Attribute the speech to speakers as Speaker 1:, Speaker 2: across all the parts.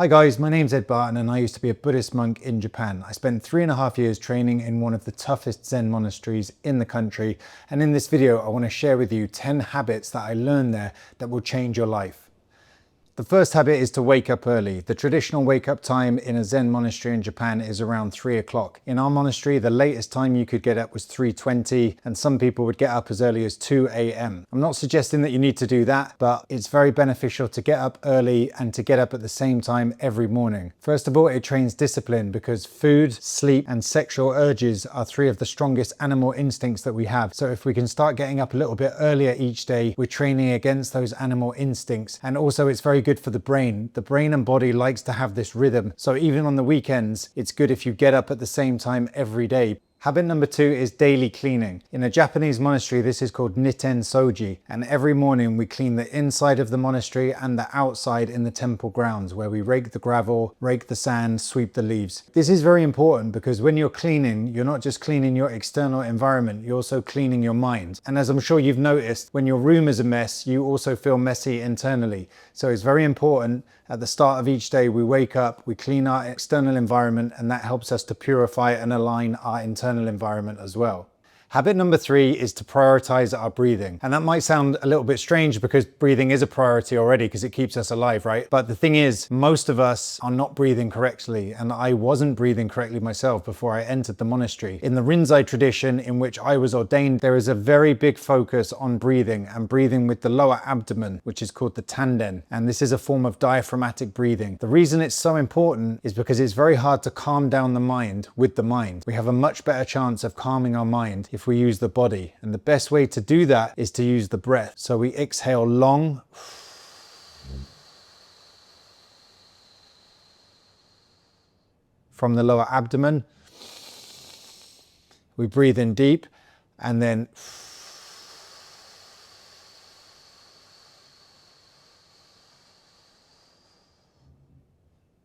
Speaker 1: Hi guys, my name's Ed Barton and I used to be a Buddhist monk in Japan. I spent 3.5 years training in one of the toughest Zen monasteries in the country, and in this video I want to share with you 10 habits that I learned there that will change your life. The first habit is to wake up early. The traditional wake up time in a Zen monastery in Japan is around 3 o'clock. In our monastery, the latest time you could get up was 3:20, and some people would get up as early as 2 a.m. I'm not suggesting that you need to do that, but it's very beneficial to get up early and to get up at the same time every morning. First of all, it trains discipline because food, sleep, and sexual urges are three of the strongest animal instincts that we have. So if we can start getting up a little bit earlier each day, we're training against those animal instincts. And also it's very good for the brain. The brain and body likes to have this rhythm. So even on the weekends, it's good if you get up at the same time every day. Habit number 2 is daily cleaning. In a Japanese monastery, this is called Nitten Soji, and every morning we clean the inside of the monastery and the outside in the temple grounds, where we rake the gravel, rake the sand, sweep the leaves. This is very important because when you're cleaning, you're not just cleaning your external environment, you're also cleaning your mind. And as I'm sure you've noticed, when your room is a mess, you also feel messy internally. So it's very important at the start of each day, we wake up, we clean our external environment, and that helps us to purify and align our internal environment as well. Habit number 3 is to prioritize our breathing. And that might sound a little bit strange because breathing is a priority already because it keeps us alive, right? But the thing is, most of us are not breathing correctly, and I wasn't breathing correctly myself before I entered the monastery. In the Rinzai tradition in which I was ordained, there is a very big focus on breathing and breathing with the lower abdomen, which is called the tanden. And this is a form of diaphragmatic breathing. The reason it's so important is because it's very hard to calm down the mind with the mind. We have a much better chance of calming our mind if we use the body. And the best way to do that is to use the breath. So we exhale long from the lower abdomen. We breathe in deep and then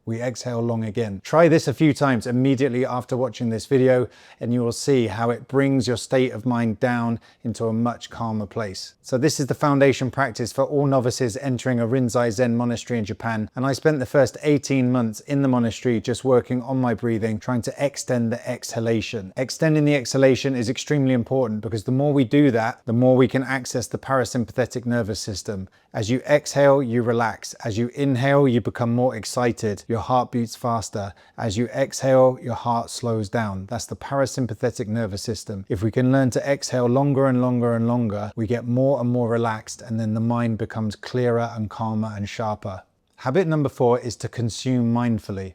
Speaker 1: we exhale long again. Try this a few times immediately after watching this video and you will see how it brings your state of mind down into a much calmer place. So this is the foundation practice for all novices entering a Rinzai Zen monastery in Japan. And I spent the first 18 months in the monastery just working on my breathing, trying to extend the exhalation. Extending the exhalation is extremely important because the more we do that, the more we can access the parasympathetic nervous system. As you exhale, you relax. As you inhale, you become more excited. Your heart beats faster. As you exhale, your heart slows down. That's the parasympathetic nervous system. If we can learn to exhale longer and longer and longer, we get more and more relaxed, and then the mind becomes clearer and calmer and sharper. Habit number 4 is to consume mindfully.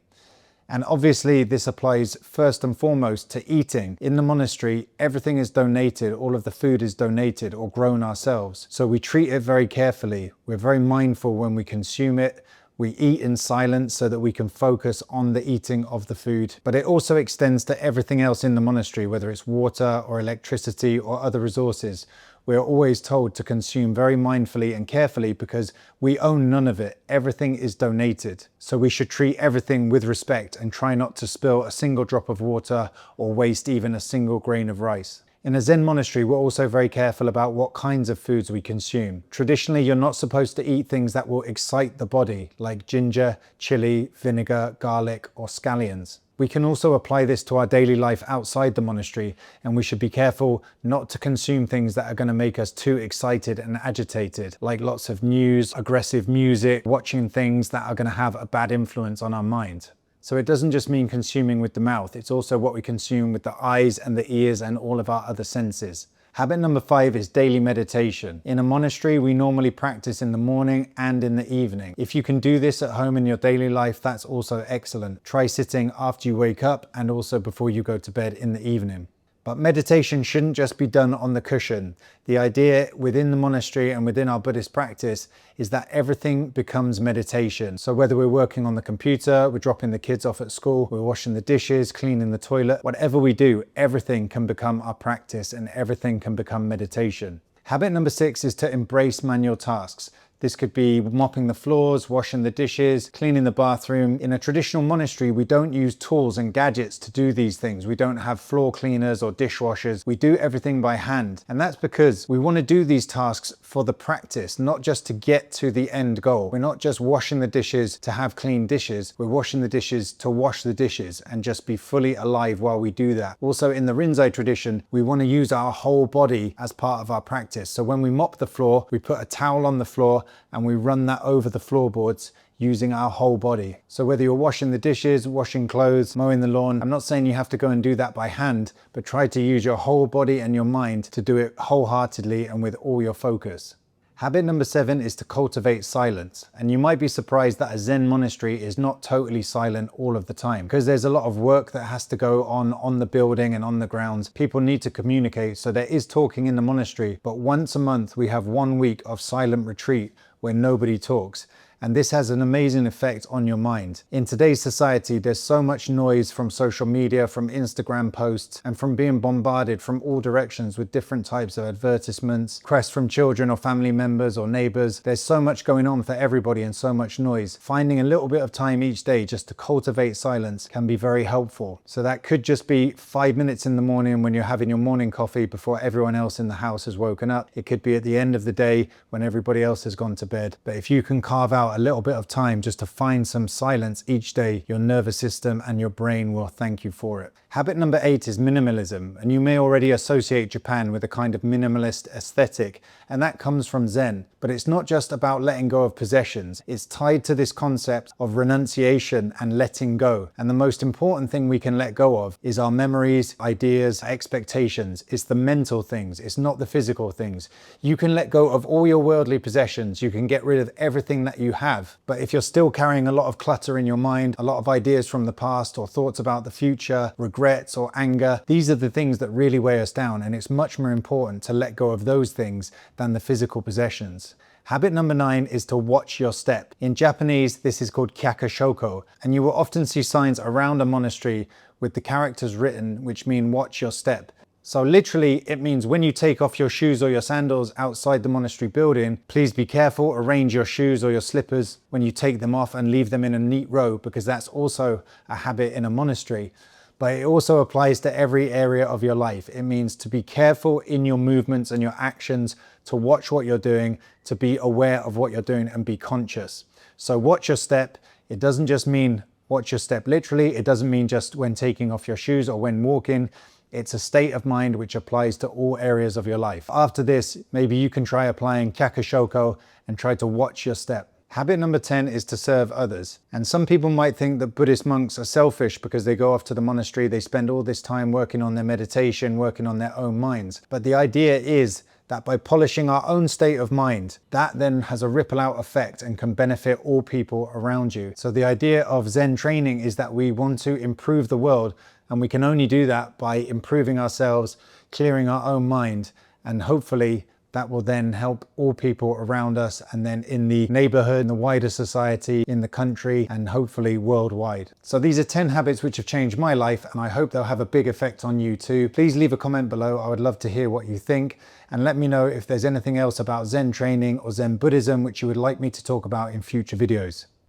Speaker 1: And obviously this applies first and foremost to eating. In the monastery, everything is donated, all of the food is donated or grown ourselves. So we treat it very carefully. We're very mindful when we consume it. We eat in silence so that we can focus on the eating of the food. But it also extends to everything else in the monastery, whether it's water or electricity or other resources. We're always told to consume very mindfully and carefully because we own none of it. Everything is donated. So we should treat everything with respect and try not to spill a single drop of water or waste even a single grain of rice. In a Zen monastery, we're also very careful about what kinds of foods we consume. Traditionally, you're not supposed to eat things that will excite the body, like ginger, chili, vinegar, garlic, or scallions. We can also apply this to our daily life outside the monastery, and we should be careful not to consume things that are going to make us too excited and agitated, like lots of news, aggressive music, watching things that are going to have a bad influence on our mind. So it doesn't just mean consuming with the mouth, it's also what we consume with the eyes and the ears and all of our other senses. Habit number 5 is daily meditation. In a monastery, we normally practice in the morning and in the evening. If you can do this at home in your daily life, that's also excellent. Try sitting after you wake up and also before you go to bed in the evening. But meditation shouldn't just be done on the cushion. The idea within the monastery and within our Buddhist practice is that everything becomes meditation. So whether we're working on the computer, we're dropping the kids off at school, we're washing the dishes, cleaning the toilet, whatever we do, everything can become our practice and everything can become meditation. Habit number 6 is to embrace manual tasks. This could be mopping the floors, washing the dishes, cleaning the bathroom. In a traditional monastery, we don't use tools and gadgets to do these things. We don't have floor cleaners or dishwashers. We do everything by hand. And that's because we want to do these tasks for the practice, not just to get to the end goal. We're not just washing the dishes to have clean dishes. We're washing the dishes to wash the dishes and just be fully alive while we do that. Also, in the Rinzai tradition, we want to use our whole body as part of our practice. So when we mop the floor, we put a towel on the floor and we run that over the floorboards using our whole body. So whether you're washing the dishes, washing clothes, mowing the lawn, I'm not saying you have to go and do that by hand, but try to use your whole body and your mind to do it wholeheartedly and with all your focus. Habit number 7 is to cultivate silence. And you might be surprised that a Zen monastery is not totally silent all of the time, because there's a lot of work that has to go on the building and on the grounds. People need to communicate, so there is talking in the monastery, but once a month we have 1 week of silent retreat where nobody talks. And this has an amazing effect on your mind. In today's society, there's so much noise from social media, from Instagram posts, and from being bombarded from all directions with different types of advertisements, requests from children or family members or neighbors. There's so much going on for everybody and so much noise. Finding a little bit of time each day just to cultivate silence can be very helpful. So that could just be 5 minutes in the morning when you're having your morning coffee before everyone else in the house has woken up. It could be at the end of the day when everybody else has gone to bed. But if you can carve out a little bit of time just to find some silence each day, your nervous system and your brain will thank you for it. Habit number 8 is minimalism, and you may already associate Japan with a kind of minimalist aesthetic, and that comes from Zen. But it's not just about letting go of possessions, it's tied to this concept of renunciation and letting go. And the most important thing we can let go of is our memories, ideas, expectations. It's the mental things, it's not the physical things. You can let go of all your worldly possessions, you can get rid of everything that you have. But if you're still carrying a lot of clutter in your mind, a lot of ideas from the past or thoughts about the future, regrets or anger, these are the things that really weigh us down, and it's much more important to let go of those things than the physical possessions. Habit number 9 is to watch your step. In Japanese, this is called kyakashoko, and you will often see signs around a monastery with the characters written which mean watch your step. So literally, it means when you take off your shoes or your sandals outside the monastery building, please be careful, arrange your shoes or your slippers when you take them off and leave them in a neat row, because that's also a habit in a monastery. But it also applies to every area of your life. It means to be careful in your movements and your actions, to watch what you're doing, to be aware of what you're doing and be conscious. So watch your step. It doesn't just mean watch your step literally. It doesn't mean just when taking off your shoes or when walking. It's a state of mind which applies to all areas of your life. After this, maybe you can try applying kyakashoko and try to watch your step. Habit number 10 is to serve others. And some people might think that Buddhist monks are selfish because they go off to the monastery, they spend all this time working on their meditation, working on their own minds. But the idea is that by polishing our own state of mind, that then has a ripple out effect and can benefit all people around you. So the idea of Zen training is that we want to improve the world, and we can only do that by improving ourselves, clearing our own mind, and hopefully that will then help all people around us, and then in the neighborhood, in the wider society, in the country, and hopefully worldwide. So these are 10 habits which have changed my life, and I hope they'll have a big effect on you too. Please leave a comment below. I would love to hear what you think, and let me know if there's anything else about Zen training or Zen Buddhism which you would like me to talk about in future videos.